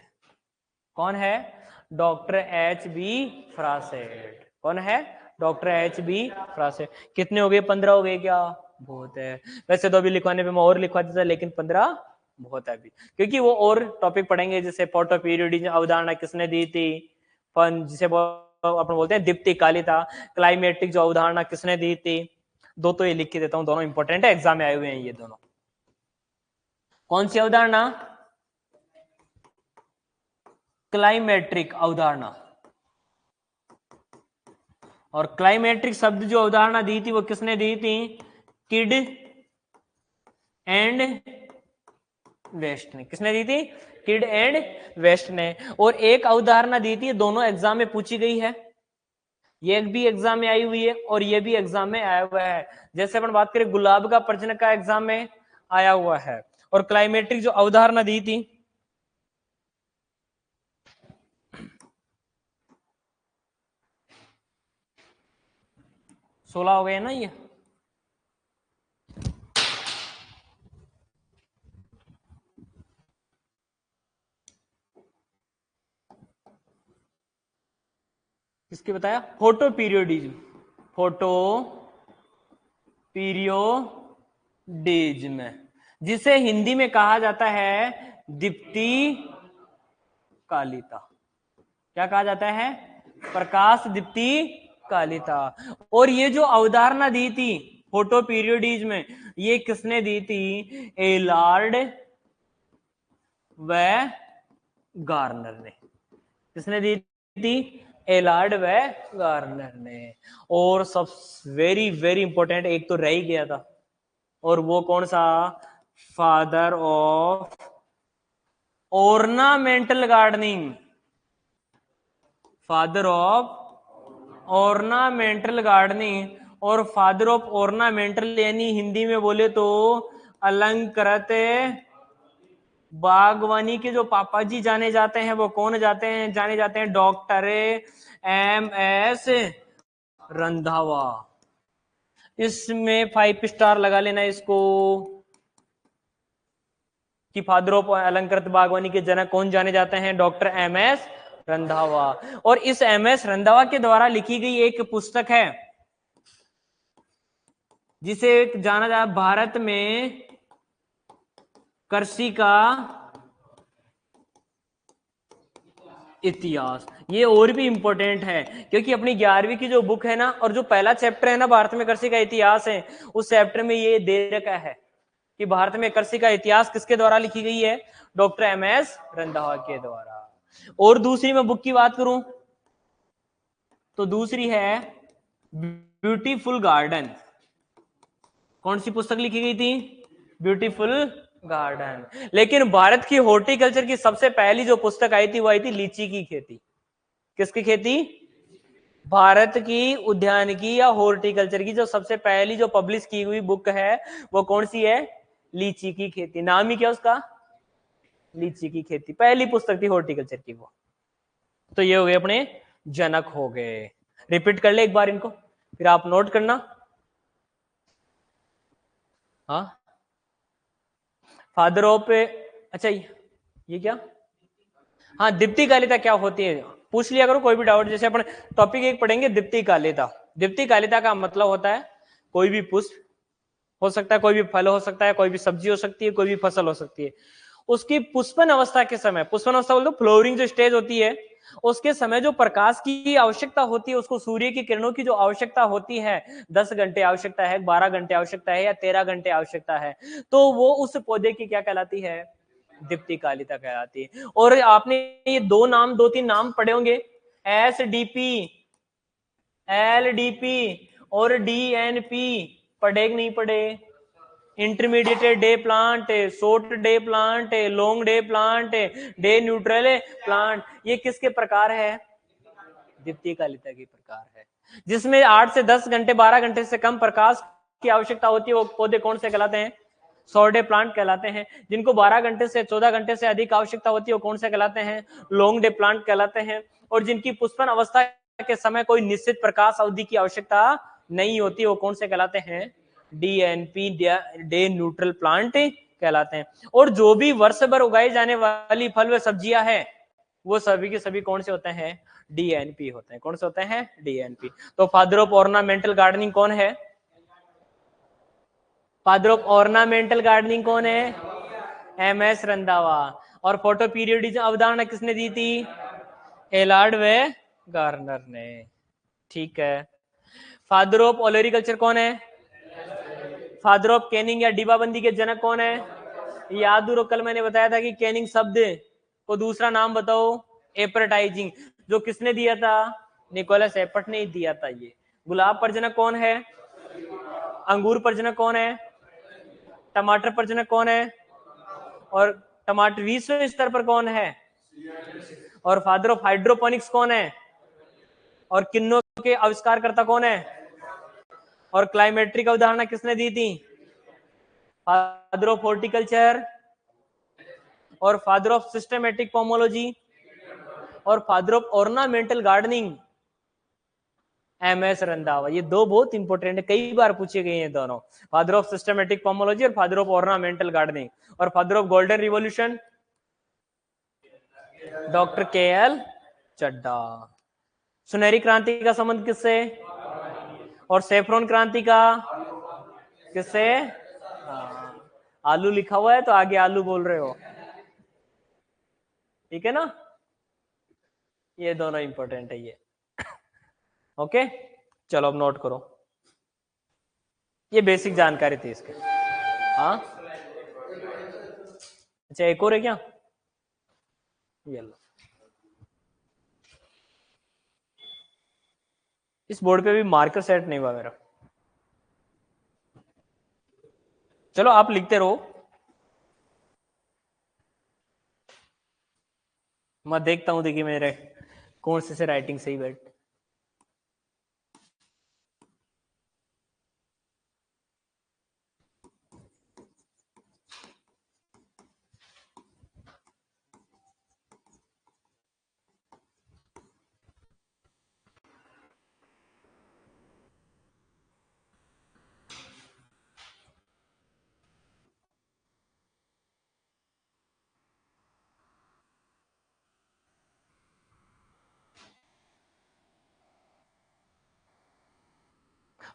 कौन है, डॉक्टर HB फ्रासेट। कौन है, डॉक्टर HB फ्रासेट। कितने हो गए, 15 हो गए क्या, बहुत है। वैसे तो अभी लिखवाने पे मैं और लिखवा देता, लेकिन 15 बहुत है अभी, क्योंकि वो और टॉपिक पढ़ेंगे, जैसे फोटो पीरियड अवधारणा किसने दी थी, जिसे अपन बोलते हैं दीप्ति कालिता। क्लाइमेटिक जो अवधारणा किसने दी थी, दो तो ये लिख के देता हूं, दोनों इंपॉर्टेंट है, एग्जाम में आए हुए हैं ये दोनों। कौन सी अवधारणा, क्लाइमेट्रिक अवधारणा। और क्लाइमेट्रिक शब्द जो अवधारणा दी थी वो किसने दी थी, किड एंड वेस्ट ने। किसने दी थी, किड एंड वेस्ट ने। और एक अवधारणा दी थी, दोनों एग्जाम में पूछी गई है, ये भी एग्जाम में आई हुई है और ये भी एग्जाम में आया हुआ है। जैसे अपन बात करें गुलाब का प्रजनक का एग्जाम में आया हुआ है, और क्लाइमेट्रिक जो अवधारणा दी थी, सोलह हो गए ना ये। किसके बताया, फोटो पीरियोडिज्म, फोटो पीरियोडिज्म, जिसे हिंदी में कहा जाता है दीप्ति कालिता। क्या कहा जाता है, प्रकाश दीप्ति कालिता। और ये जो अवधारणा दी थी फोटो पीरियोडिज्म, ये किसने दी थी, एलार्ड व गार्नर ने। किसने दी थी, एलार्ड व गार्नर ने। और सब वेरी वेरी इंपॉर्टेंट एक तो रह ही गया था, और वो कौन सा, father of ornamental gardening. Father of ornamental gardening, और फादर ऑफ ऑर्नामेंटल यानी हिंदी में बोले तो अलंकृत बागवानी के जो पापा जी जाने जाते हैं वो कौन जाते हैं, जाने जाते हैं डॉक्टर MS रंधावा। इसमें 5 स्टार लगा लेना इसको, कि फादर ऑफ अलंकृत बागवानी के जनक कौन जाने जाते हैं, डॉक्टर MS रंधावा। और इस MS रंधावा के द्वारा लिखी गई एक पुस्तक है जिसे जाना जाता भारत में कृषि का इतिहास। ये और भी इंपॉर्टेंट है, क्योंकि अपनी 11वीं की जो बुक है ना, और जो पहला चैप्टर है ना भारत में कृषि का इतिहास है, उस चैप्टर में ये दे रखा है कि भारत में कृषि का इतिहास किसके द्वारा लिखी गई है, डॉक्टर MS रंधावा के द्वारा। और दूसरी मैं बुक की बात करूं तो दूसरी है ब्यूटीफुल गार्डन, कौन सी पुस्तक लिखी गई थी? Beautiful garden. लेकिन भारत की हॉर्टिकल्चर की सबसे पहली जो पुस्तक आई थी वो आई थी लीची की खेती। किसकी खेती? भारत की उद्यानिकी या हॉर्टिकल्चर की जो सबसे पहली जो पब्लिश की हुई बुक है वो कौन सी है? लीची की खेती। नाम ही क्या उसका? लीची की खेती। पहली पुस्तक थी हॉर्टिकल्चर की वो। तो ये हो गए अपने जनक हो गए। रिपीट कर ले एक बार इनको, फिर आप नोट करना। हाँ, फादर ऑफ, अच्छा ये क्या? हाँ, दीप्ति कालिता क्या होती है पूछ लिया करो, कोई भी डाउट। जैसे अपन टॉपिक एक पढ़ेंगे दीप्ति कालिता। दीप्ति कालिता का मतलब होता है कोई भी पुष्प हो सकता है, कोई भी फल हो सकता है, कोई भी सब्जी हो सकती है, कोई भी फसल हो सकती है, उसकी पुष्पन अवस्था के समय, पुष्पन अवस्था बोल दो फ्लोरिंग जो स्टेज होती है, उसके समय जो प्रकाश की आवश्यकता होती है, उसको सूर्य की किरणों की जो आवश्यकता होती है, 10 घंटे आवश्यकता है, 12 घंटे आवश्यकता है या 13 घंटे आवश्यकता है, तो वो उस पौधे की क्या कहलाती है? दीप्ति कालिता कहलाती है। और आपने ये दो तीन नाम पढ़े होंगे, SDP, LDP और DNP, पढ़े कि नहीं पढ़े? Intermediate day plant, short day plant, long day plant, day neutral plant, ये किसके प्रकार है? दीप्ति कालिता के प्रकार है। जिसमें 8 से 10 घंटे 12 घंटे से कम प्रकाश की आवश्यकता होती है वो पौधे कौन से कहलाते हैं? शॉर्ट डे प्लांट कहलाते हैं। जिनको 12 घंटे से 14 घंटे से अधिक आवश्यकता होती है वो कौन से कहलाते हैं? लॉन्ग डे प्लांट कहलाते हैं। और जिनकी पुष्पन अवस्था के समय कोई निश्चित प्रकाश अवधि की आवश्यकता नहीं होती वो कौन से कहलाते हैं? DNP, डे न्यूट्रल प्लांट कहलाते हैं। और जो भी वर्ष भर उगाई जाने वाली फल व सब्जियां हैं वो सभी के सभी कौन से होते हैं? DNP होते हैं। कौन से होते हैं? DNP। तो फादर ऑफ ऑर्नामेंटल गार्डनिंग कौन है? फादर ऑफ ऑर्नामेंटल गार्डनिंग कौन है? MS रंधावा। और फोटो पीरियडिज्म अवधारणा किसने दी थी? एलार्ड व गार्नर ने। ठीक है। फादर ऑफ ओलेरिकल्चर कौन है? फादर ऑफ कैनिंग या डिब्बाबंदी के जनक कौन है? याद रखो, कल मैंने बताया था कि कैनिंग शब्द को दूसरा नाम बताओ, एपरटाइजिंग, जो किसने दिया था? निकोलस एपर्ट ने दिया था। ये गुलाब प्रजनक कौन है? अंगूर प्रजनक कौन है? टमाटर प्रजनक कौन है? और टमाटर विश्व स्तर पर कौन है? और फादर ऑफ हाइड्रोपोनिक्स कौन है? और किन्नों के आविष्कारकर्ता कौन है? और क्लाइमेट्रिक अवधारणा किसने दी थी? फादर ऑफ हॉर्टिकल्चर और फादर ऑफ सिस्टमेटिक पोमोलॉजी और father of ornamental gardening MS Randhawa. ये दो बहुत इंपॉर्टेंट है, कई बार पूछे गए हैं दोनों, फादर ऑफ सिस्टमेटिक पोमोलॉजी और फादर ऑफ ऑर्नामेंटल गार्डनिंग। और father of golden revolution doctor KL चड्डा। सुनहरी क्रांति का संबंध किससे? और सेफ्रॉन क्रांति का किससे? आलू लिखा हुआ है तो आगे आलू बोल रहे हो, ठीक है ना? ये दोनों इंपॉर्टेंट है ये। ओके, चलो अब नोट करो, ये बेसिक जानकारी थी इसके। हाँ, अच्छा एक और है क्या? ये लो, इस बोर्ड पे भी मार्कर सेट नहीं हुआ मेरा। चलो आप लिखते रहो, मैं देखता हूं, देखिए मेरे कौन से राइटिंग सही बैठ।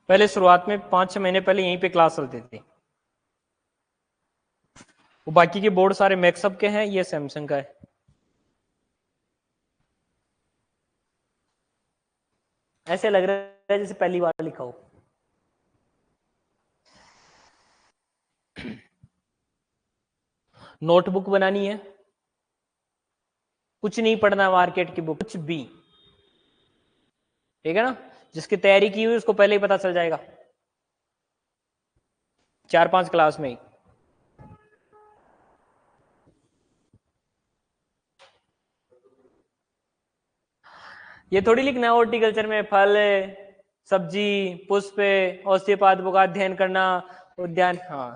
पहले शुरुआत में 5-6 महीने पहले यहीं पे क्लास चलती थी, वो बाकी के बोर्ड सारे मैक्सअप के हैं, ये सैमसंग का है। ऐसे लग रहा है जैसे पहली बार लिखा हो। नोटबुक बनानी है, कुछ नहीं पढ़ना मार्केट की बुक, कुछ भी, ठीक है ना? जिसकी तैयारी की हुई उसको पहले ही पता चल जाएगा 4-5 क्लास में ही। ये थोड़ी लिखना है हॉर्टिकल्चर में फल, सब्जी, पुष्प, औषधीय पादपों का अध्ययन करना, उद्यान। हाँ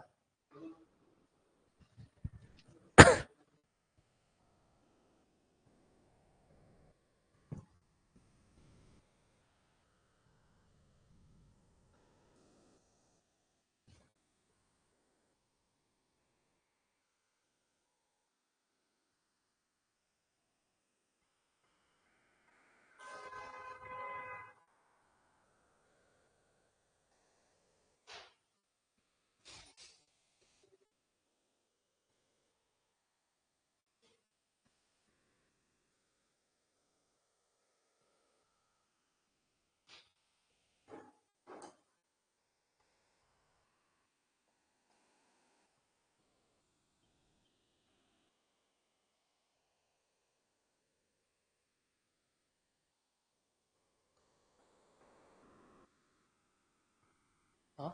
हाँ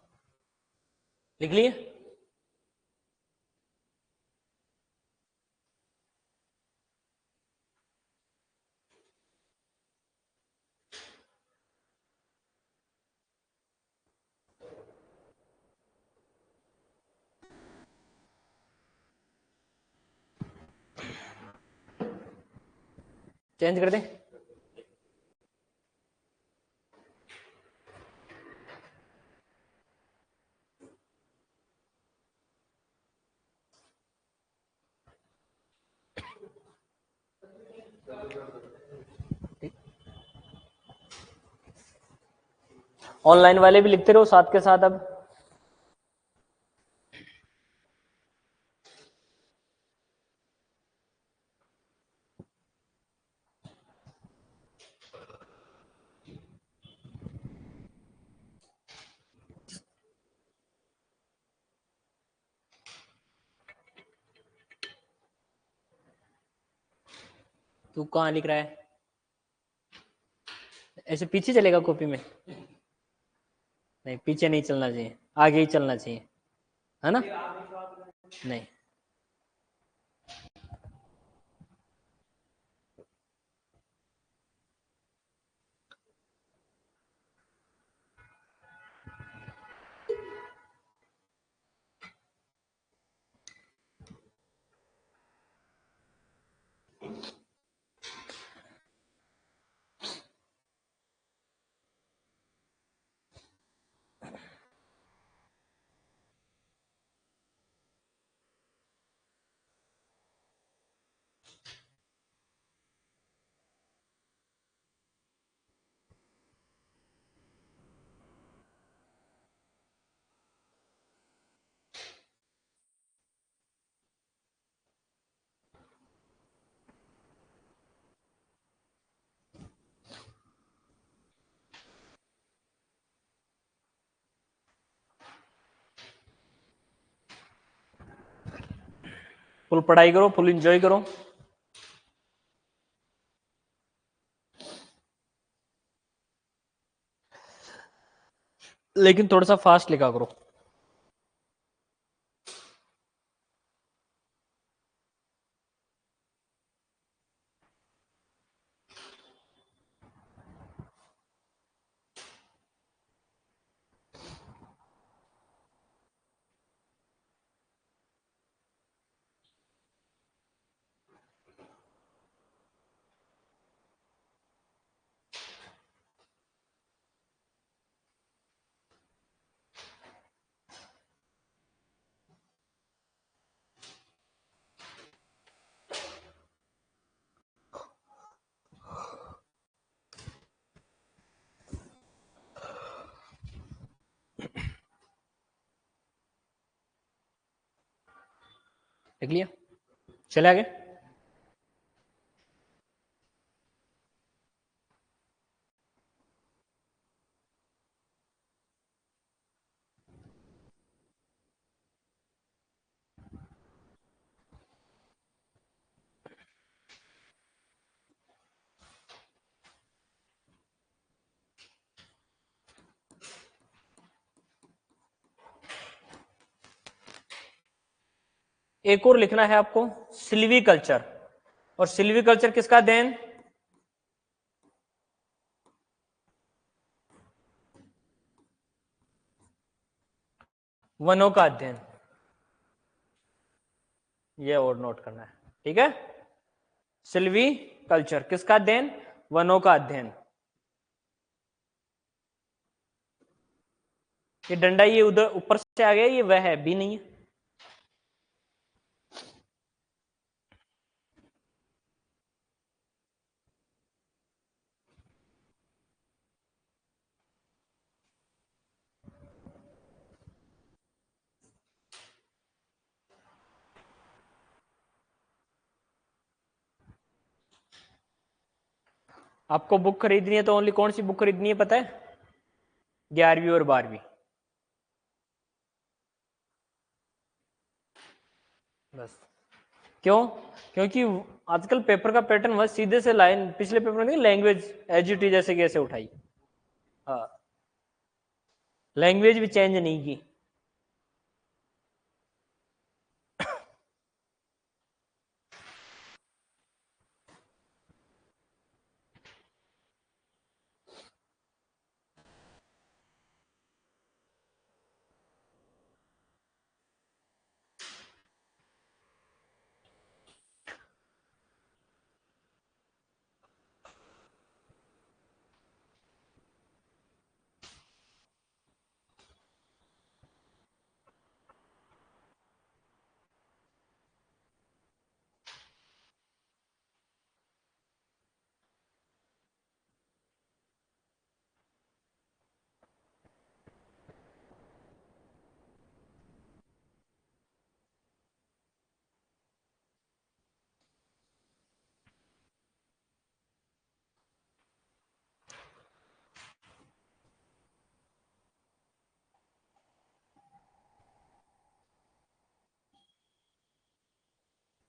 लिख लिए। चेंज कर दें। ऑनलाइन वाले भी लिखते रहो साथ के साथ। अब तू कहाँ लिख रहा है? ऐसे पीछे चलेगा कॉपी में? नहीं, पीछे नहीं चलना चाहिए, आगे ही चलना चाहिए, है ना? नहीं। फुल पढ़ाई करो, फुल एंजॉय करो। लेकिन थोड़ा सा फास्ट लिखा करो। लिख लिया? चले आगे। एक और लिखना है आपको, सिल्वीकल्चर। और सिल्वीकल्चर किसका देन? वनों का अध्ययन। ये और नोट करना है, ठीक है। सिल्वीकल्चर किसका अध्ययन? वनों का अध्ययन। ये डंडा ये उधर ऊपर से आ गया, ये वह है भी नहीं है। आपको बुक खरीदनी है तो ओनली कौन सी बुक खरीदनी है पता है? 11वीं और 12वीं, बस। क्यों? क्योंकि आजकल पेपर का पैटर्न वह सीधे से लाइन, पिछले पेपर में लैंग्वेज एज इट इज जैसे कैसे उठाई। हाँ, लैंग्वेज भी चेंज नहीं की।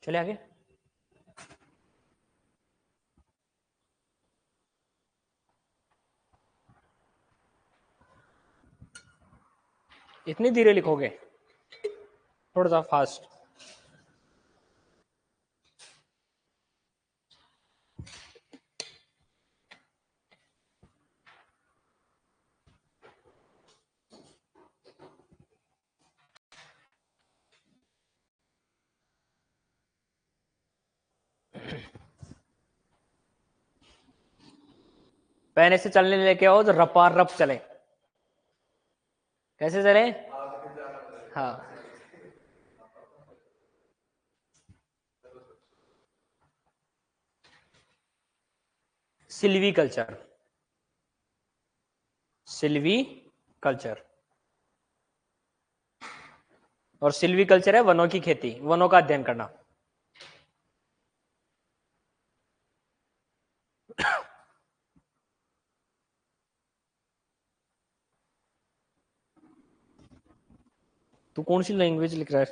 चले आगे। इतनी धीरे लिखोगे? थोड़ा सा फास्ट। पेन ऐसे चलने लेके आओ तो रपा रप चले। कैसे चले? हाँ। Silviculture, silviculture. और सिल्वीकल्चर है वनों की खेती, वनों का अध्ययन करना। तू कौन सी लैंग्वेज लिख रहा है?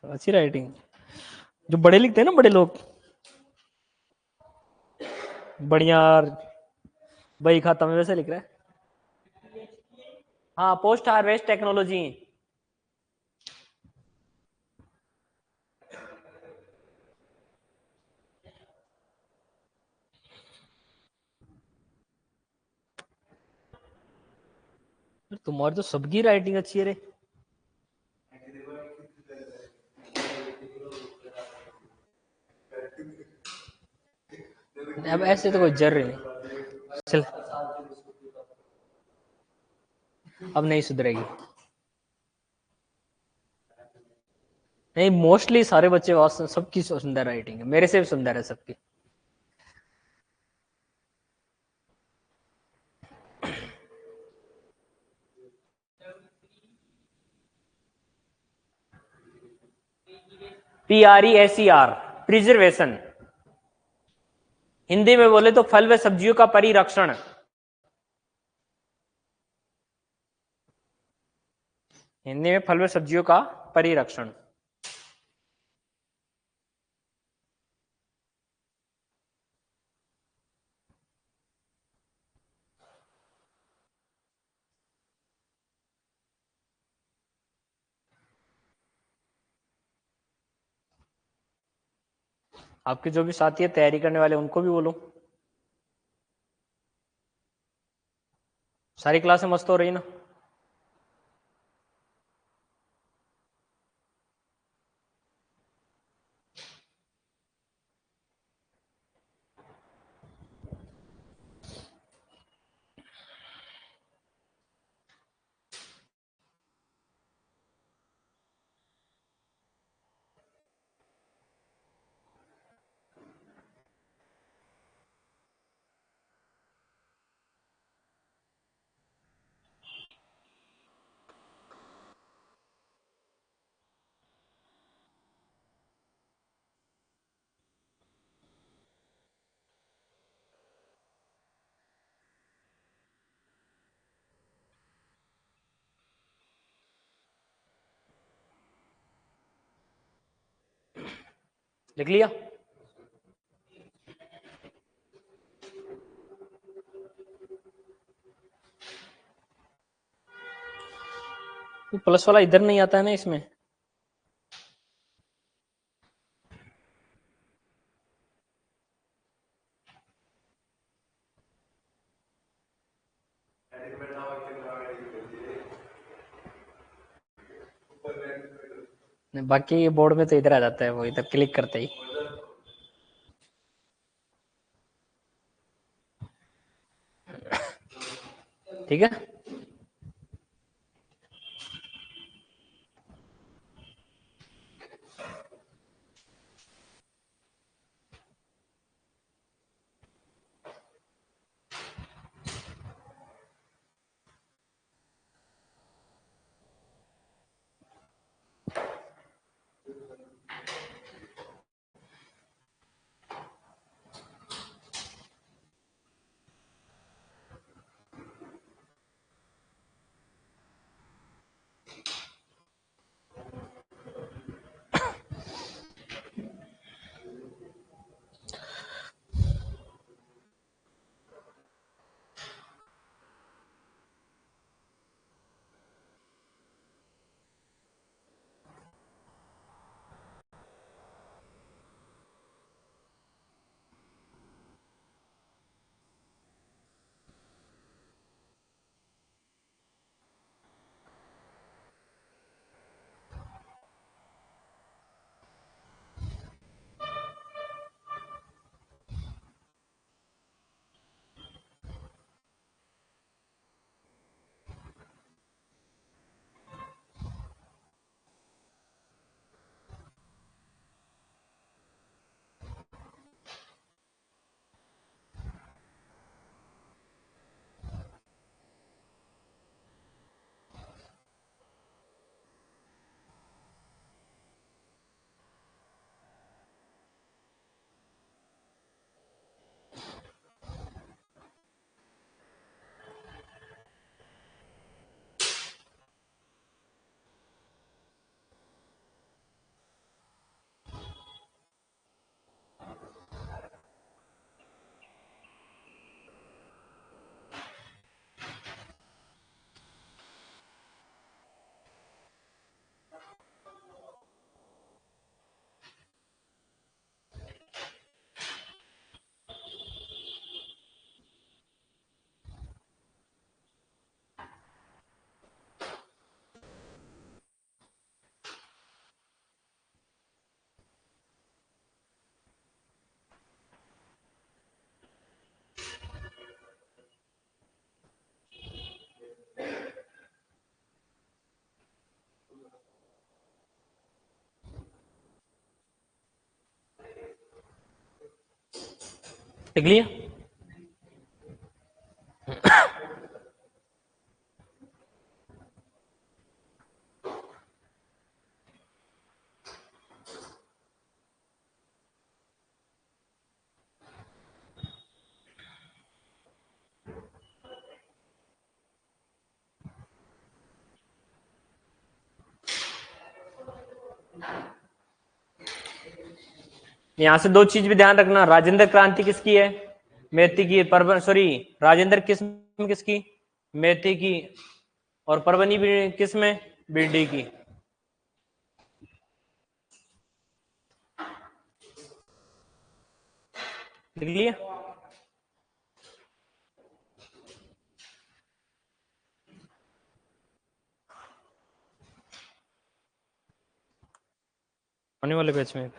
अच्छी राइटिंग। जो बड़े लिखते हैं ना, बड़े लोग, बढ़िया बही खाता में वैसे लिख रहा है। हाँ, पोस्ट हार्वेस्ट टेक्नोलॉजी। तुम्हारी तो सबकी राइटिंग अच्छी है रे। अब ऐसे तो कोई जर नहीं। चल, अब नहीं सुधरेगी। नहीं, मोस्टली सारे बच्चे सबकी सुंदर राइटिंग है, मेरे से भी सुंदर है सबकी। PRESER, preservation. हिंदी में बोले तो फल व सब्जियों का परिरक्षण। हिंदी में फल व सब्जियों का परिरक्षण। आपके जो भी साथी है तैयारी करने वाले उनको भी बोलो। सारी क्लासें मस्त हो रही ना? लिख लिया? प्लस वाला इधर नहीं आता है ना इसमें। बाकी बोर्ड में तो इधर आ जाता है, वो इधर क्लिक करते ही। ठीक है। लिख लिया? यहां से दो चीज भी ध्यान रखना, राजेंद्र क्रांति किसकी है? मेथी की। परवन सॉरी राजेंद्र किसकी? मेथी की। और परवनी भी किस में? भिंडी की। लिख लिया? आने वाले पेज में